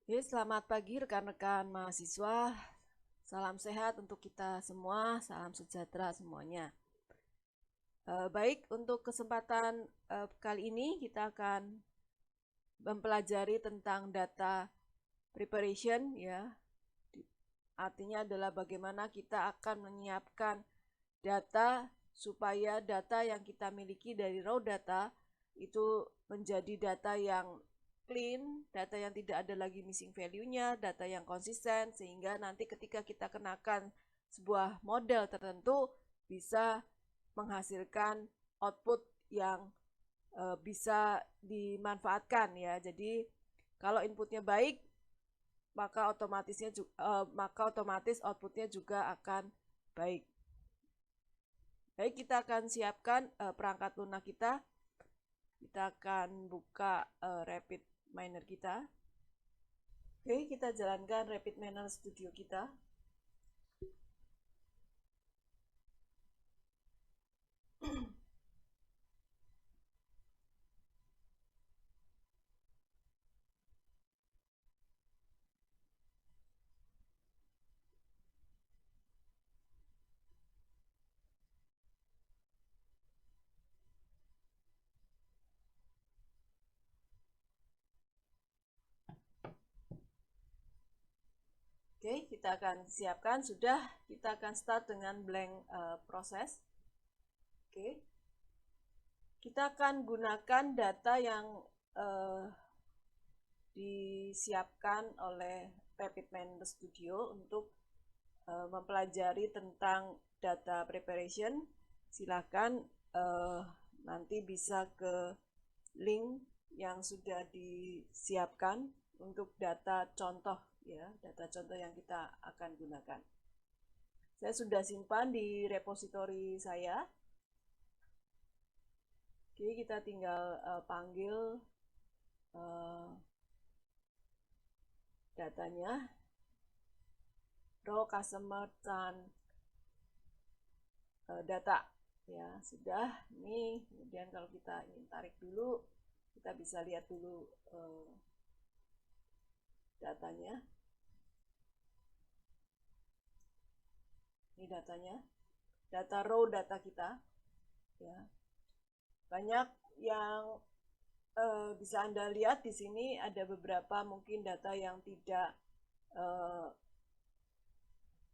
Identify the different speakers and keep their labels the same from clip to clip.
Speaker 1: Selamat pagi rekan-rekan mahasiswa. Salam sehat untuk kita semua, salam sejahtera semuanya. Baik, untuk kesempatan kali ini kita akan mempelajari tentang data preparation ya. Artinya adalah bagaimana kita akan menyiapkan data supaya data yang kita miliki dari raw data itu menjadi data yang clean, data yang tidak ada lagi missing value-nya, data yang konsisten, sehingga nanti ketika kita kenakan sebuah model tertentu bisa menghasilkan output yang bisa dimanfaatkan ya. Jadi kalau inputnya baik, maka otomatis outputnya juga akan baik. Baik, kita akan siapkan perangkat lunak kita. Kita akan buka Rapid Miner kita. Oke, kita jalankan Rapid Miner Studio kita. Oke, kita akan siapkan. Sudah, kita akan start dengan blank proses. Oke, kita akan gunakan data yang disiapkan oleh Rapid Miner Studio untuk mempelajari tentang data preparation. Silakan nanti bisa ke link yang sudah disiapkan untuk data contoh ya, data contoh yang kita akan gunakan. Saya sudah simpan di repositori saya. Oke, kita tinggal panggil datanya, raw customer dan data ya. Sudah, ini kemudian kalau kita ingin tarik dulu, kita bisa lihat dulu datanya. Ini datanya, data raw data kita ya. Banyak yang bisa Anda lihat di sini, ada beberapa mungkin data yang tidak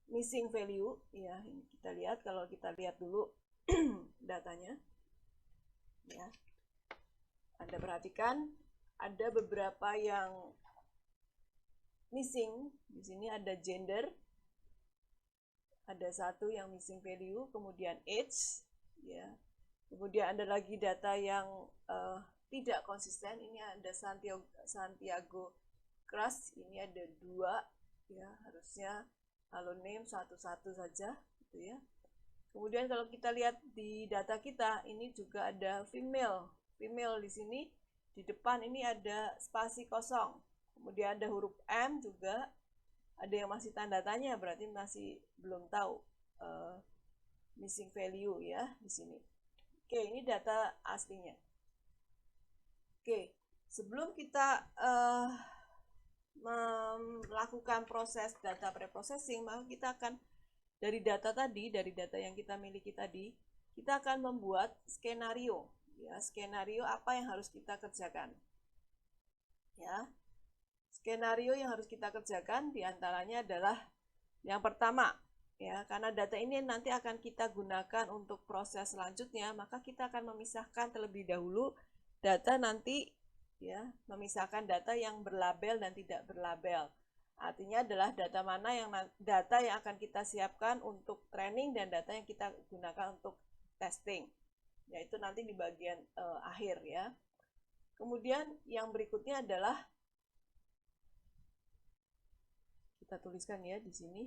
Speaker 1: missing value ya. Ini kita lihat, kalau kita lihat dulu datanya ya. Anda perhatikan ada beberapa yang missing. Di sini ada gender, ada satu yang missing value, kemudian age ya. Kemudian ada lagi data yang tidak konsisten. Ini ada Santiago Crush, ini ada 2 ya, harusnya halo name satu-satu saja gitu ya. Kemudian kalau kita lihat di data kita, ini juga ada female di sini, di depan ini ada spasi kosong, kemudian ada huruf M juga, ada yang masih tanda tanya, berarti masih belum tahu missing value ya di sini. Oke, ini data aslinya. Oke, sebelum kita melakukan proses data preprocessing, maka kita akan dari data yang kita miliki tadi, kita akan membuat skenario ya, skenario apa yang harus kita kerjakan ya. Skenario yang harus kita kerjakan diantaranya adalah yang pertama ya, karena data ini nanti akan kita gunakan untuk proses selanjutnya, maka kita akan memisahkan terlebih dahulu data nanti ya, memisahkan data yang berlabel dan tidak berlabel. Artinya adalah data yang akan kita siapkan untuk training dan data yang kita gunakan untuk testing. Yaitu nanti di bagian akhir ya. Kemudian yang berikutnya adalah kita tuliskan ya di sini.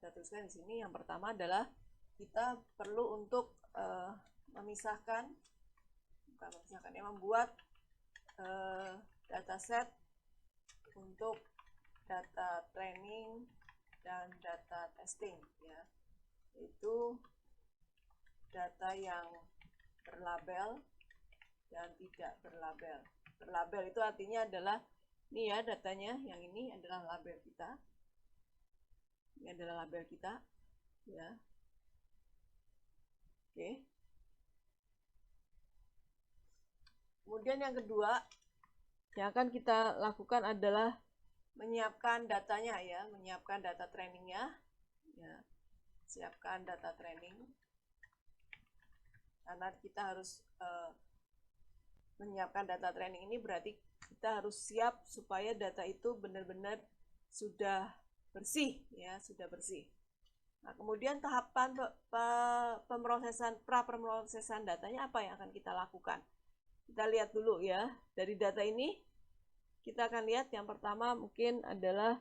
Speaker 1: Kita tuliskan di sini, yang pertama adalah kita perlu untuk membuat dataset untuk data training dan data testing ya, itu data yang berlabel dan tidak berlabel. Berlabel itu artinya adalah ini ya datanya, yang ini adalah label kita. Ini adalah label kita ya. Oke. Kemudian yang kedua yang akan kita lakukan adalah menyiapkan datanya ya, menyiapkan data trainingnya ya. Siapkan data training karena kita harus menyiapkan data training ini berarti kita harus siap supaya data itu benar-benar sudah bersih ya, sudah bersih. Nah, kemudian tahapan pra-pemrosesan datanya apa yang akan kita lakukan? Kita lihat dulu ya, dari data ini kita akan lihat yang pertama mungkin adalah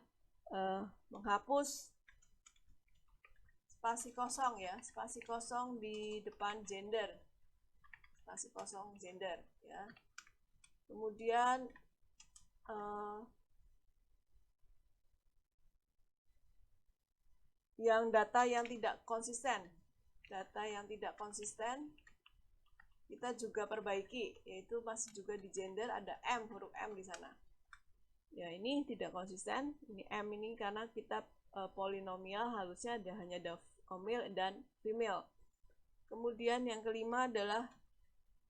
Speaker 1: menghapus spasi kosong ya, spasi kosong di depan gender, spasi kosong gender ya. Kemudian yang data yang tidak konsisten, data yang tidak konsisten kita juga perbaiki, yaitu masih juga di gender ada M, huruf M di sana. Ya ini tidak konsisten, ini M ini karena kita polinomial harusnya hanya ada male dan female. Kemudian yang kelima adalah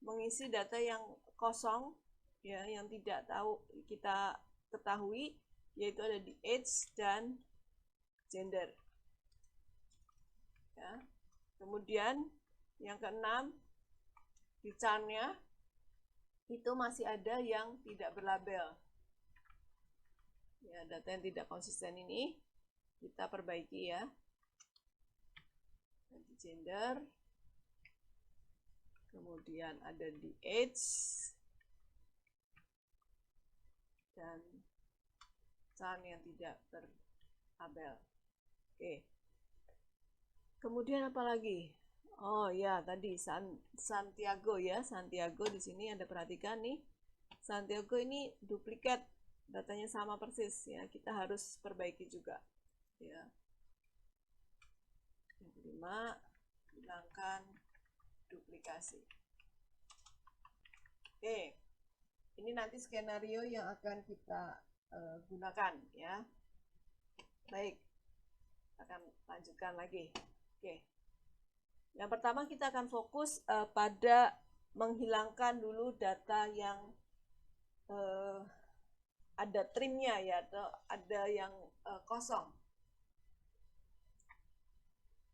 Speaker 1: mengisi data yang kosong ya, yang tidak tahu kita ketahui, yaitu ada di age dan gender ya. Kemudian yang keenam di chart-nya itu masih ada yang tidak berlabel ya, data yang tidak konsisten ini kita perbaiki ya. Di gender, kemudian ada di age dan chart yang tidak berlabel. Oke. Kemudian apa lagi? Oh ya, tadi Santiago ya, Santiago di sini Anda perhatikan nih. Santiago ini duplikat, datanya sama persis ya, kita harus perbaiki juga ya. Yang kelima, hilangkan duplikasi. Oke. Ini nanti skenario yang akan kita gunakan ya. Baik. Akan lanjutkan lagi. Oke. Yang pertama kita akan fokus pada menghilangkan dulu data yang ada trimnya ya, atau ada yang kosong.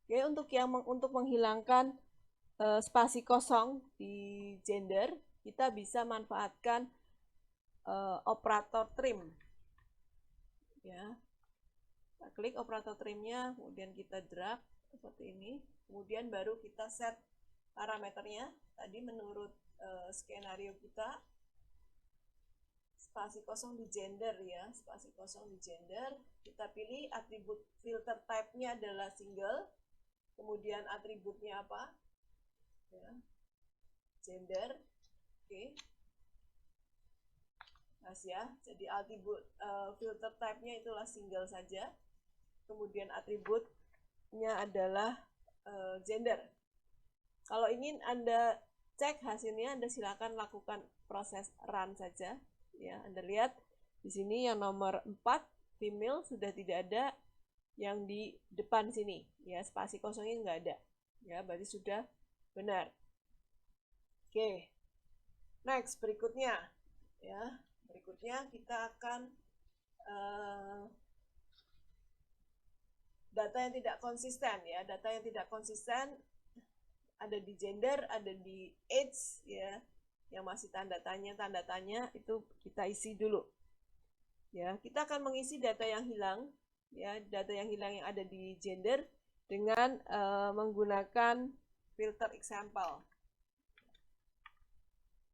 Speaker 1: Oke, untuk menghilangkan spasi kosong di gender, kita bisa manfaatkan operator trim. Ya. Kita klik operator trimnya, kemudian kita drag seperti ini. Kemudian baru kita set parameternya. Tadi menurut skenario kita spasi kosong di gender ya, spasi kosong di gender. Kita pilih atribut filter type-nya adalah single. Kemudian atributnya apa? Ya. Gender. Oke. Nah, ya. Jadi atribut filter type-nya itulah single saja. Kemudian atributnya adalah gender. Kalau ingin Anda cek hasilnya, Anda silakan lakukan proses run saja ya. Anda lihat di sini yang nomor 4 female sudah tidak ada, yang di depan sini ya, spasi kosongnya nggak ada ya, berarti sudah benar. Oke. Next, berikutnya ya. Berikutnya kita akan data yang tidak konsisten ya, data yang tidak konsisten ada di gender, ada di age ya, yang masih tanda tanya itu kita isi dulu ya. Kita akan mengisi data yang hilang ya, data yang hilang yang ada di gender dengan menggunakan filter example.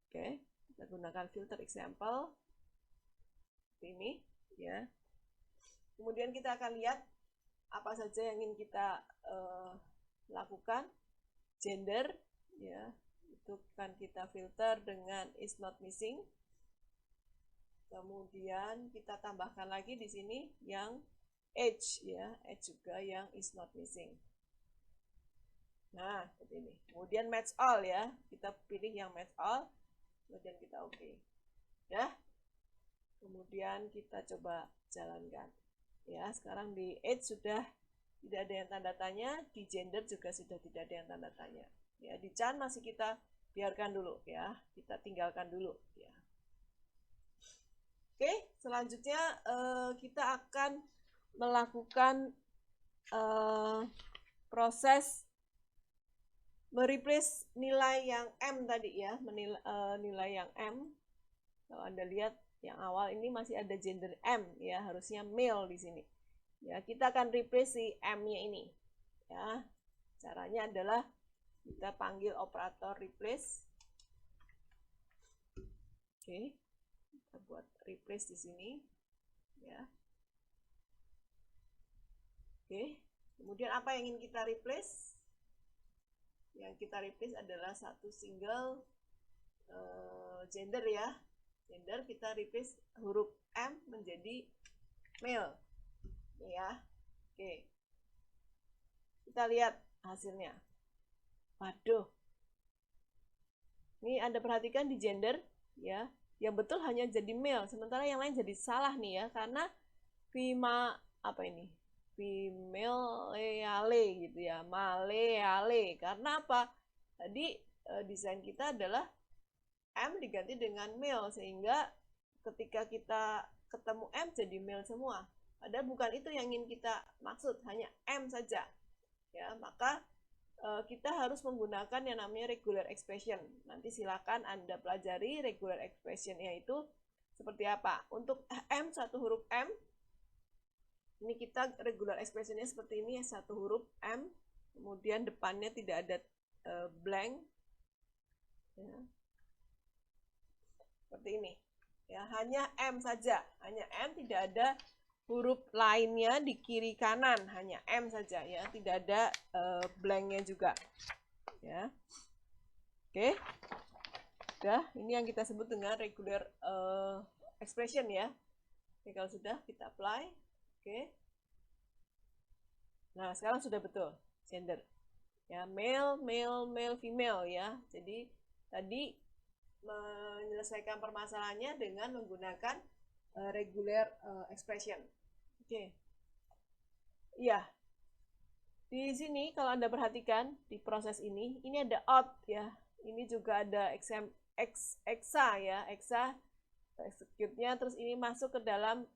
Speaker 1: Oke, kita gunakan filter example ini ya. Kemudian kita akan lihat apa saja yang ingin kita lakukan. Gender ya, itu kan kita filter dengan is not missing. Kemudian kita tambahkan lagi di sini yang age ya, age juga yang is not missing. Nah, seperti ini. Kemudian match all ya, kita pilih yang match all, kemudian kita oke. Ya. Kemudian kita coba jalankan. Ya, sekarang di age sudah tidak ada yang tanda tanya, di gender juga sudah tidak ada yang tanda tanya. Ya, di Chan masih kita biarkan dulu ya, kita tinggalkan dulu ya. Oke, selanjutnya kita akan melakukan proses mereplace nilai yang M tadi ya, nilai yang M. Kalau Anda lihat yang awal ini masih ada gender M ya, harusnya male di sini. Ya, kita akan replace si M-nya ini. Ya. Caranya adalah kita panggil operator replace. Oke. Kita buat replace di sini. Ya. Oke. Kemudian apa yang ingin kita replace? Yang kita replace adalah satu single gender ya. Gender kita replace huruf M menjadi male. Ya. Oke. Kita lihat hasilnya. Waduh. Ini Anda perhatikan di gender ya. Yang betul hanya jadi male, sementara yang lain jadi salah nih ya, karena apa ini? Female gitu ya, maleale. Karena apa? Tadi desain kita adalah M diganti dengan male, sehingga ketika kita ketemu M jadi male semua. Padahal bukan itu yang ingin kita maksud, hanya M saja. Ya, maka kita harus menggunakan yang namanya regular expression. Nanti silakan Anda pelajari regular expression yaitu seperti apa. Untuk M, satu huruf M, ini kita regular expressionnya seperti ini, satu huruf M, kemudian depannya tidak ada blank. Ya. Seperti ini. Ya, hanya M saja, hanya M, tidak ada huruf lainnya di kiri kanan, hanya M saja ya, tidak ada blanknya juga ya. Oke, udah, ini yang kita sebut dengan regular expression ya. Oke, kalau sudah kita apply. Oke, nah sekarang sudah betul gender ya, male, male, male, female ya. Jadi tadi menyelesaikan permasalahannya dengan menggunakan regular expression. Oke. Iya. Di sini kalau Anda perhatikan di proses ini ada out ya. Ini juga ada exa ya, exa execute-nya, terus ini masuk ke dalam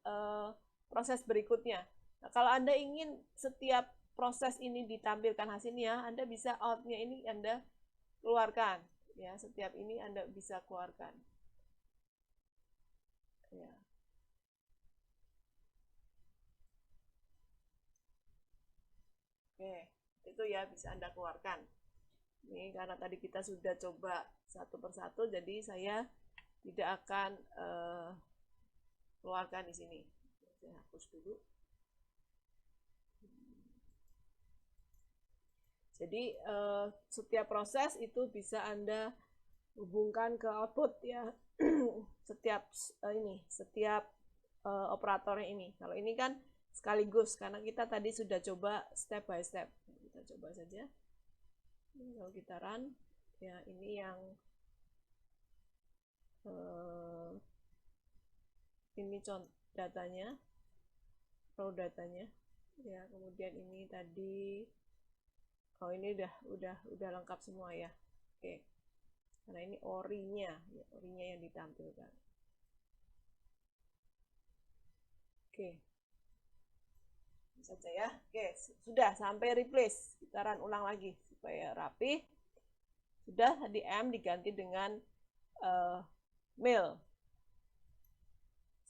Speaker 1: proses berikutnya. Nah, kalau Anda ingin setiap proses ini ditampilkan hasilnya, Anda bisa out-nya ini Anda keluarkan ya, setiap ini Anda bisa keluarkan. Ya. Oke, itu ya bisa Anda keluarkan. Ini karena tadi kita sudah coba satu persatu, jadi saya tidak akan keluarkan di sini. Saya hapus dulu. Jadi setiap proses itu bisa Anda hubungkan ke output ya. setiap operatornya ini. Kalau ini kan sekaligus, karena kita tadi sudah coba step by step. Kita coba saja. Kalau kita run, ya ini yang ini contoh datanya, raw datanya. Ya, kemudian ini tadi, oh ini udah lengkap semua ya. Oke. Karena ini orinya, ya, orinya yang ditampilkan. Oke. Saja ya. Oke, sudah sampai replace. Kita run ulang lagi supaya rapi. Sudah, tadi M diganti dengan male.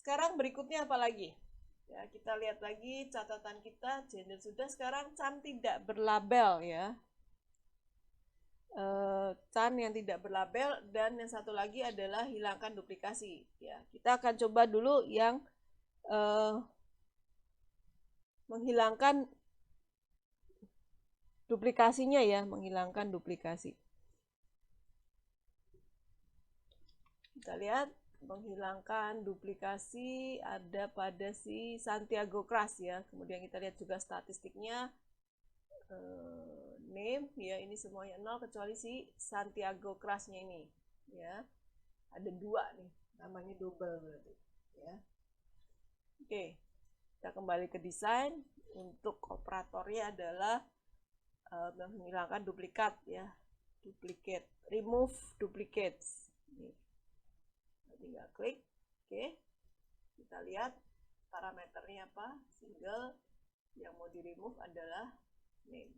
Speaker 1: Sekarang berikutnya apa lagi? Ya, kita lihat lagi catatan kita, gender sudah, sekarang Chan tidak berlabel ya. Chan yang tidak berlabel, dan yang satu lagi adalah hilangkan duplikasi. Ya, kita akan coba dulu yang menghilangkan duplikasinya ya, menghilangkan duplikasi. Kita lihat menghilangkan duplikasi ada pada si Santiago Crush ya. Kemudian kita lihat juga statistiknya, name ya, ini semuanya 0 kecuali si Santiago Crush-nya ini ya. Ada 2 nih, namanya double berarti ya. Oke, kita kembali ke desain. Untuk operatornya adalah menghilangkan duplikat ya, duplicate, remove duplicates. Nih. Tinggal klik. Oke, kita lihat parameternya apa. Single, yang mau di remove adalah name.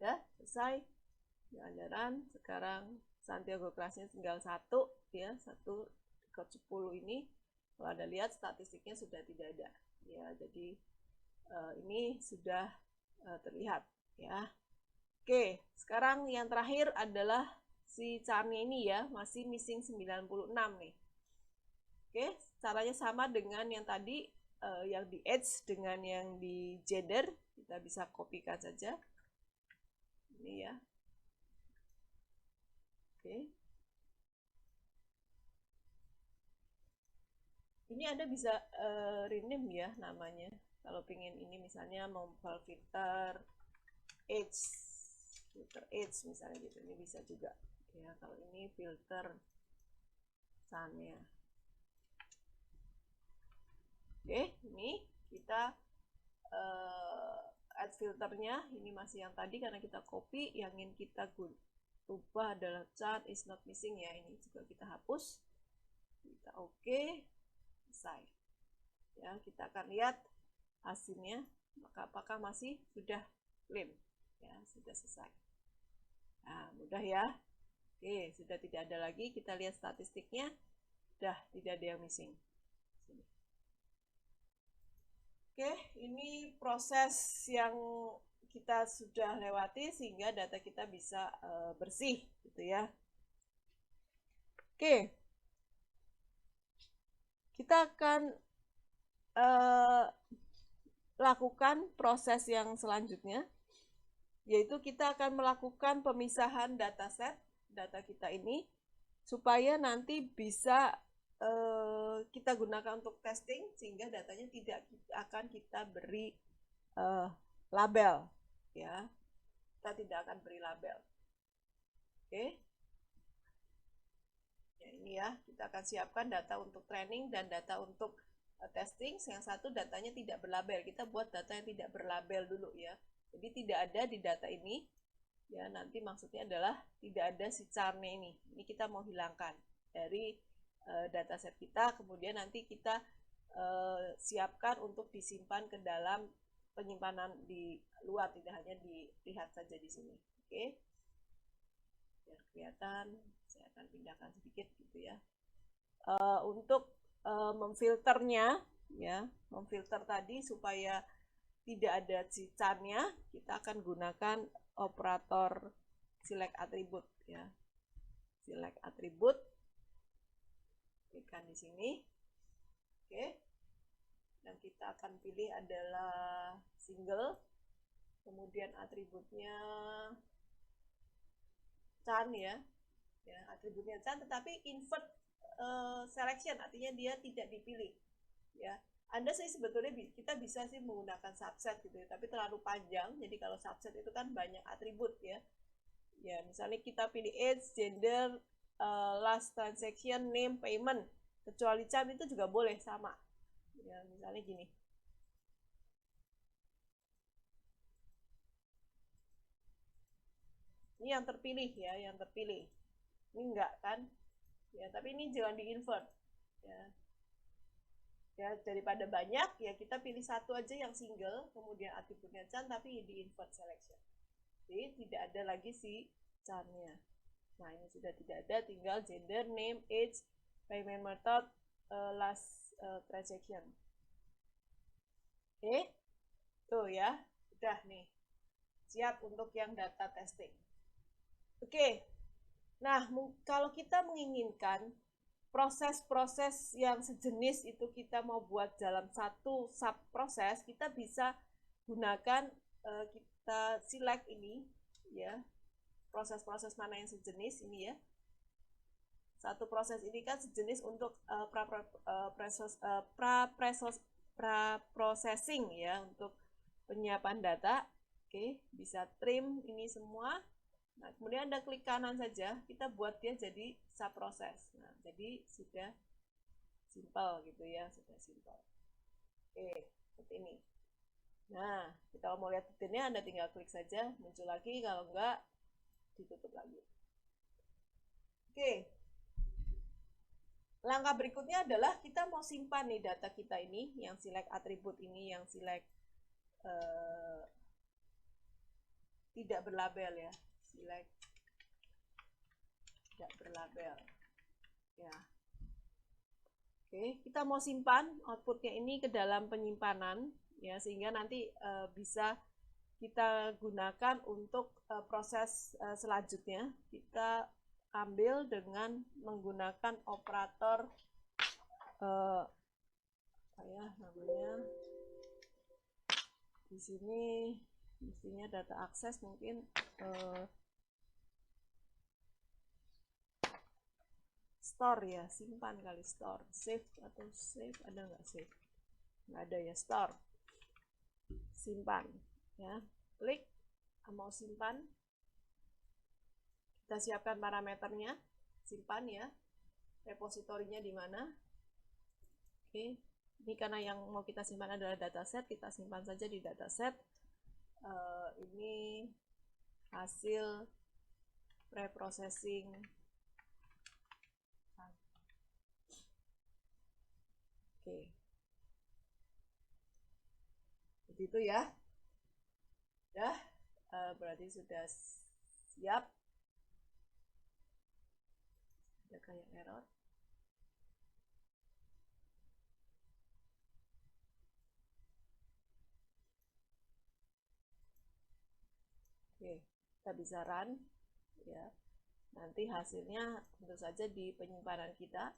Speaker 1: Udah selesai jalan. Sekarang Santiago Crush-nya tinggal 1 ya, 1 ke 10 ini. Kalau Anda lihat statistiknya sudah tidak ada ya, jadi ini sudah terlihat ya. Oke, sekarang yang terakhir adalah si charnya ini ya, masih missing 96 nih. Oke, caranya sama dengan yang tadi, yang di age dengan yang di gender. Kita bisa kopikan saja ini ya. Oke, ini Anda bisa rename ya namanya. Kalau pengen ini misalnya mau filter age misalnya gitu, ini bisa juga ya. Kalau ini filter sunnya. Oke, ini kita add filternya, ini masih yang tadi karena kita copy. Yang ingin kita ubah adalah chart is not missing ya, ini juga kita hapus. Kita oke, selesai ya. Kita akan lihat hasilnya, maka apakah masih sudah clean ya, sudah selesai. Nah, mudah ya. Oke, sudah tidak ada lagi. Kita lihat statistiknya, sudah tidak ada yang missing. Oke, ini proses yang kita sudah lewati sehingga data kita bisa bersih gitu ya. Oke, kita akan lakukan proses yang selanjutnya, yaitu kita akan melakukan pemisahan dataset data kita ini supaya nanti bisa kita gunakan untuk testing, sehingga datanya tidak akan kita beri label ya, kita tidak akan beri label. Oke ya, ini ya, kita akan siapkan data untuk training dan data untuk testing. Yang satu datanya tidak berlabel, kita buat data yang tidak berlabel dulu ya, jadi tidak ada di data ini ya. Nanti maksudnya adalah tidak ada si charnya ini kita mau hilangkan dari dataset kita. Kemudian nanti kita siapkan untuk disimpan ke dalam penyimpanan di luar, tidak hanya dilihat saja di sini. Oke, biar kelihatan, saya akan pindahkan sedikit gitu ya. Untuk memfilternya ya, memfilter tadi supaya tidak ada cicannya, kita akan gunakan operator select attribute ya. Select attribute, klikkan di sini. Oke, dan kita akan pilih adalah single, kemudian atributnya chan ya, atributnya chan, tetapi invert selection, artinya dia tidak dipilih ya. Anda sih sebetulnya kita bisa sih menggunakan subset gitu ya, tapi terlalu panjang. Jadi kalau subset itu kan banyak atribut ya. Ya, misalnya kita pilih age, gender, last transaction, name, payment. Kecuali chan itu juga boleh sama. Ya, misalnya gini. Ini yang terpilih ya, yang terpilih. Ini enggak kan? Ya, tapi ini jangan di-invert ya. Ya, daripada banyak ya kita pilih satu aja yang single, kemudian atributnya chan tapi di invert selection. Jadi tidak ada lagi si charnya. Nah, ini sudah tidak ada, tinggal gender, name, age, payment method, last transaction. Oke, tuh ya, udah nih, siap untuk yang data testing. Oke, nah kalau kita menginginkan proses-proses yang sejenis itu kita mau buat dalam satu sub proses, kita bisa gunakan, kita select ini ya, proses-proses mana yang sejenis ini ya. Satu proses ini kan sejenis untuk processing ya, untuk penyiapan data. Oke, bisa trim ini semua. Nah, kemudian ada klik kanan saja, kita buat dia jadi subproses. Nah, jadi sudah simple gitu ya, sudah simple. Oke, seperti ini. Nah, kita mau lihat detailnya, Anda tinggal klik saja, muncul lagi, kalau enggak, ditutup lagi. Oke, langkah berikutnya adalah kita mau simpan nih data kita ini, yang select atribut ini, yang select tidak berlabel ya, select tidak berlabel ya. Oke, kita mau simpan outputnya ini ke dalam penyimpanan ya, sehingga nanti bisa kita gunakan untuk proses selanjutnya. Kita ambil dengan menggunakan operator apa ya namanya, di sini mestinya data akses, mungkin store ya, simpan kali, store, save atau save, ada nggak save? Nggak ada ya, store, simpan ya, klik mau simpan, kita siapkan parameternya, simpan ya, repositorinya di mana. Oke, ini karena yang mau kita simpan adalah dataset, kita simpan saja di dataset. Ini hasil preprocessing. Oke, begitu ya. Ya, berarti sudah siap. Ada kayak error. Oke, kita bisa run ya. Nanti hasilnya tentu saja di penyimpanan kita.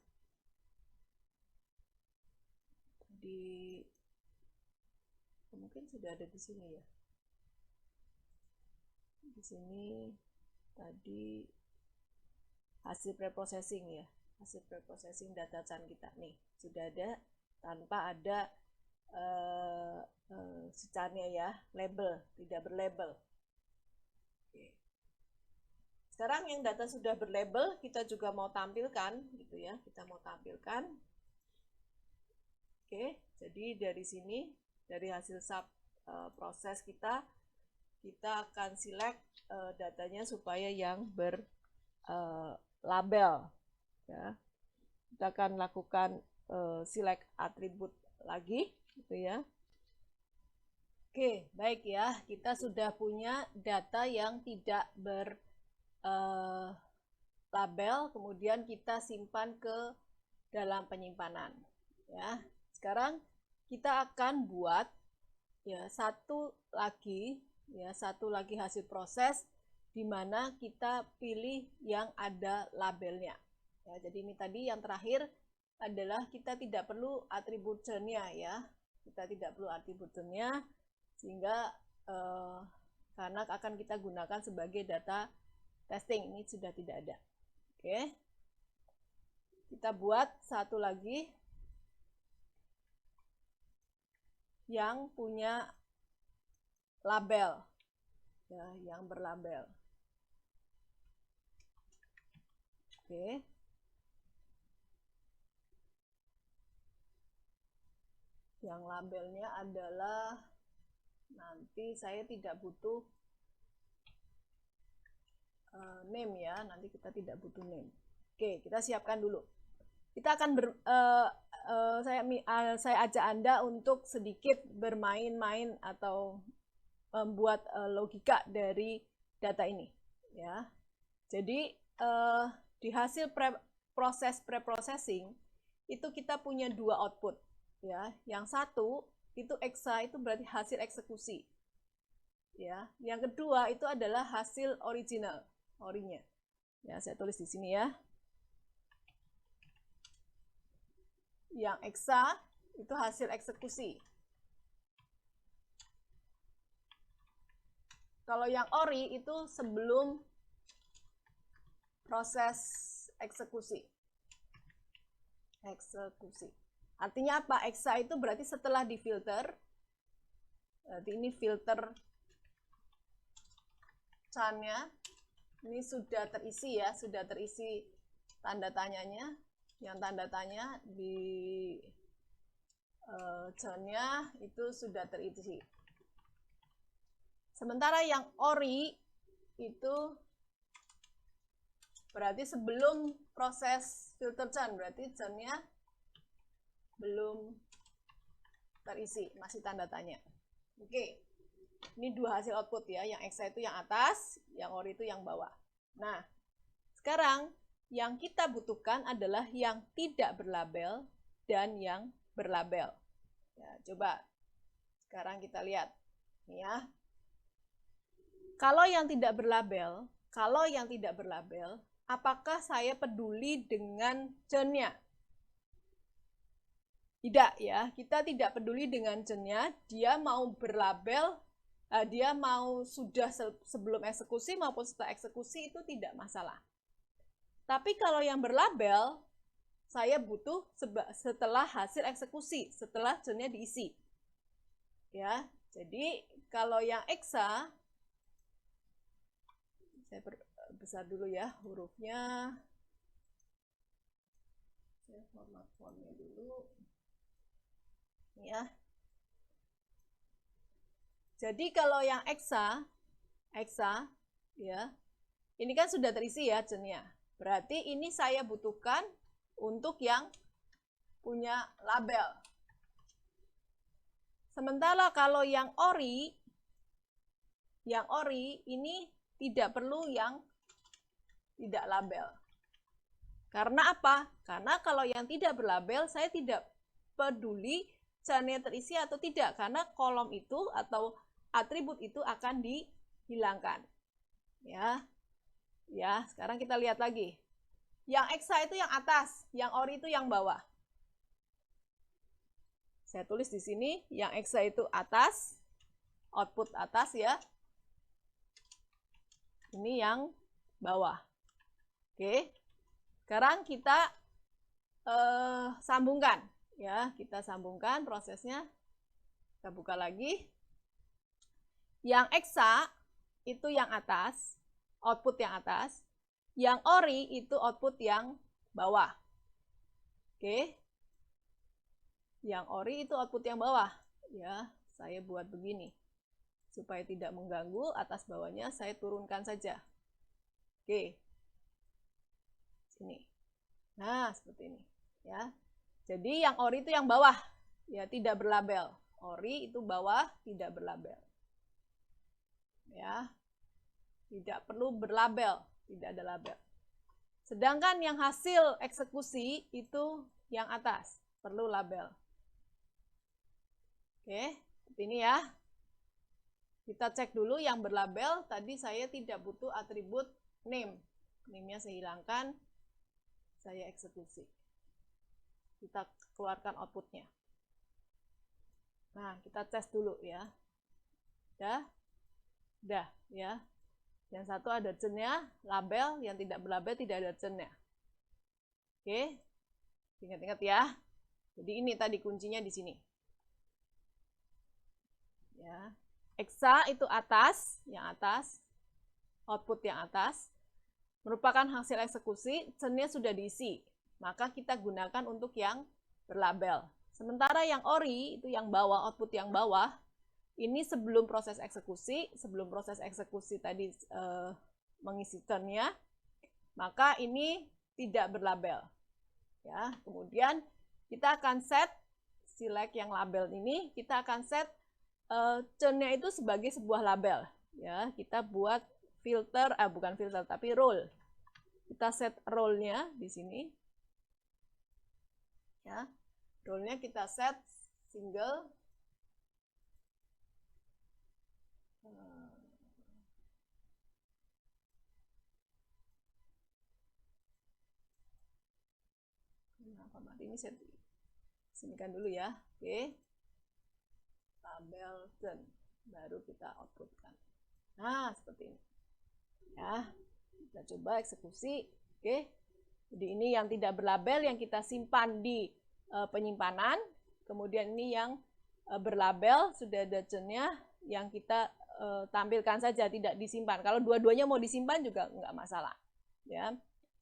Speaker 1: Mungkin sudah ada di sini ya. Di sini tadi hasil preprocessing ya, hasil preprocessing data can kita nih sudah ada tanpa ada secannya ya, label, tidak berlabel. Oke. Sekarang yang data sudah berlabel kita juga mau tampilkan gitu ya, kita mau tampilkan. Oke, jadi dari sini, dari hasil sub proses kita akan select datanya supaya yang berlabel ya. Kita akan lakukan select atribut lagi gitu ya. Oke, baik ya, kita sudah punya data yang tidak berlabel, kemudian kita simpan ke dalam penyimpanan ya. Sekarang kita akan buat ya satu lagi hasil proses di mana kita pilih yang ada labelnya. Ya, jadi ini tadi yang terakhir adalah kita tidak perlu atributnya ya. Kita tidak perlu atributnya sehingga karena akan kita gunakan sebagai data testing, ini sudah tidak ada. Oke. Kita buat satu lagi yang punya label ya, yang berlabel. Oke. Yang labelnya adalah, nanti saya tidak butuh name ya, nanti kita tidak butuh name. Oke, kita siapkan dulu. Kita akan saya ajak Anda untuk sedikit bermain-main atau membuat logika dari data ini ya. Jadi di hasil proses preprocessing itu kita punya dua output ya. Yang satu itu exa, itu berarti hasil eksekusi ya. Yang kedua itu adalah hasil original, orinya ya. Saya tulis di sini ya. Yang exa itu hasil eksekusi. Kalau yang ori itu sebelum proses eksekusi. Eksekusi. Artinya apa? Exa itu berarti setelah difilter. Berarti ini filter can-nya. Ini sudah terisi ya, sudah terisi tanda tanyanya. Yang tanda tanya di can-nya itu sudah terisi. Sementara yang ori itu berarti sebelum proses filter can, berarti can-nya belum terisi, masih tanda tanya. Oke, ini dua hasil output ya, yang exa itu yang atas, yang ori itu yang bawah. Nah, sekarang yang kita butuhkan adalah yang tidak berlabel dan yang berlabel. Ya, coba sekarang kita lihat nih ya. Kalau yang tidak berlabel, apakah saya peduli dengan can-nya? Tidak ya, kita tidak peduli dengan can-nya, dia mau berlabel, dia mau sudah sebelum eksekusi maupun setelah eksekusi itu tidak masalah. Tapi kalau yang berlabel, saya butuh setelah hasil eksekusi, setelah can-nya diisi. Ya, jadi kalau yang exa, saya besar dulu ya hurufnya. Saya format fontnya dulu. Ya. Jadi kalau yang exa ya, ini kan sudah terisi ya can-nya. Berarti ini saya butuhkan untuk yang punya label. Sementara kalau yang ori ini tidak perlu yang tidak label. Karena apa? Karena kalau yang tidak berlabel, saya tidak peduli can-nya terisi atau tidak, karena kolom itu atau atribut itu akan dihilangkan. Ya, sekarang kita lihat lagi. Yang exa itu yang atas, yang ori itu yang bawah. Saya tulis di sini, yang exa itu atas, output atas ya. Ini yang bawah. Oke. Sekarang kita sambungkan. Ya, kita sambungkan prosesnya. Kita buka lagi. Yang exa itu yang atas, output yang atas. Yang ori itu output yang bawah. Oke. Yang ori itu output yang bawah. Ya, saya buat begini. Supaya tidak mengganggu, atas bawahnya saya turunkan saja. Oke. Sini. Nah, seperti ini. Ya. Jadi yang ori itu yang bawah, ya tidak berlabel. Ori itu bawah, tidak berlabel. Ya, tidak perlu berlabel, tidak ada label. Sedangkan yang hasil eksekusi itu yang atas, perlu label. Oke, seperti ini ya. Kita cek dulu yang berlabel, tadi saya tidak butuh atribut name. Name-nya saya hilangkan, saya eksekusi. Kita keluarkan outputnya. Nah, kita tes dulu ya. Udah ya. Yang satu ada can-nya, label, yang tidak berlabel tidak ada can-nya. Oke. Ingat-ingat ya. Jadi ini tadi kuncinya di sini. Ya. Exa itu atas, yang atas. Output yang atas merupakan hasil eksekusi, can-nya sudah diisi. Maka kita gunakan untuk yang berlabel. Sementara yang ori itu yang bawah, output yang bawah, ini sebelum proses eksekusi tadi mengisi can-nya, maka ini tidak berlabel. Ya, kemudian kita akan set select yang label ini, kita akan set can-nya itu sebagai sebuah label. Ya, kita buat filter, bukan filter tapi role. Kita set role-nya di sini. Ya, role-nya kita set single. Format ini saya sinikan dulu ya. Oke. Label can, baru kita outputkan. Nah, seperti ini. Ya, kita coba eksekusi. Oke. Jadi ini yang tidak berlabel yang kita simpan di penyimpanan, kemudian ini yang berlabel sudah ada cennya yang kita tampilkan saja, tidak disimpan. Kalau dua-duanya mau disimpan juga nggak masalah. Ya.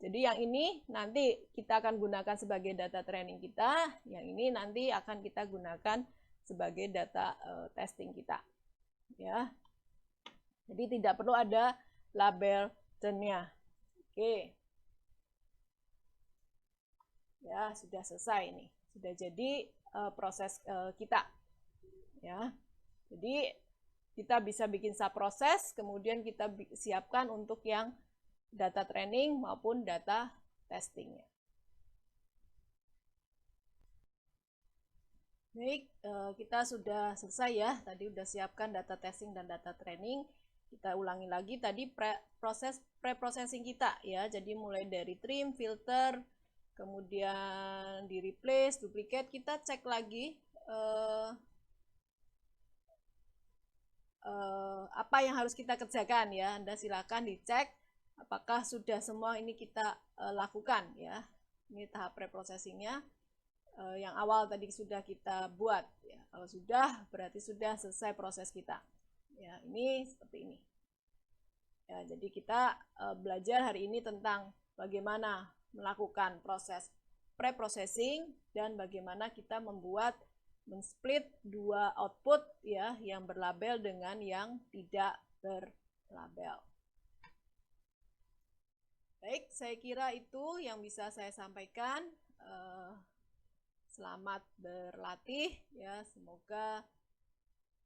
Speaker 1: Jadi yang ini nanti kita akan gunakan sebagai data training kita, yang ini nanti akan kita gunakan sebagai data testing kita. Ya. Jadi tidak perlu ada label cennya. Oke. Ya, sudah selesai ini. Sudah jadi proses kita. Ya. Jadi kita bisa bikin subproses, kemudian kita siapkan untuk yang data training maupun data testingnya. Baik, kita sudah selesai ya. Tadi sudah siapkan data testing dan data training. Kita ulangi lagi tadi proses pre-processing kita ya. Jadi mulai dari trim, filter, kemudian di replace, duplicate, kita cek lagi apa yang harus kita kerjakan ya. Anda silakan dicek apakah sudah semua ini kita lakukan ya. Ini tahap pre-processingnya. Yang awal tadi sudah kita buat ya. Kalau sudah berarti sudah selesai proses kita ya. Ini seperti ini ya. Jadi kita belajar hari ini tentang bagaimana melakukan proses pre-processing dan bagaimana kita membuat men-split dua output ya, yang berlabel dengan yang tidak berlabel. Baik, saya kira itu yang bisa saya sampaikan. Selamat berlatih ya, semoga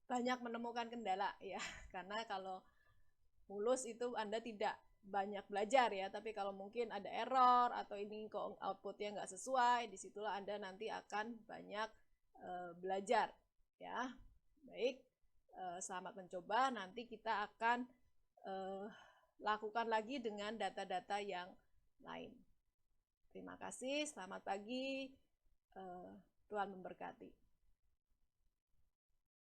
Speaker 1: banyak menemukan kendala ya, karena kalau mulus itu Anda tidak banyak belajar ya, tapi kalau mungkin ada error atau ini kok outputnya nggak sesuai, disitulah Anda nanti akan banyak belajar ya. Baik, selamat mencoba, nanti kita akan lakukan lagi dengan data-data yang lain. Terima kasih, selamat pagi. Tuhan memberkati.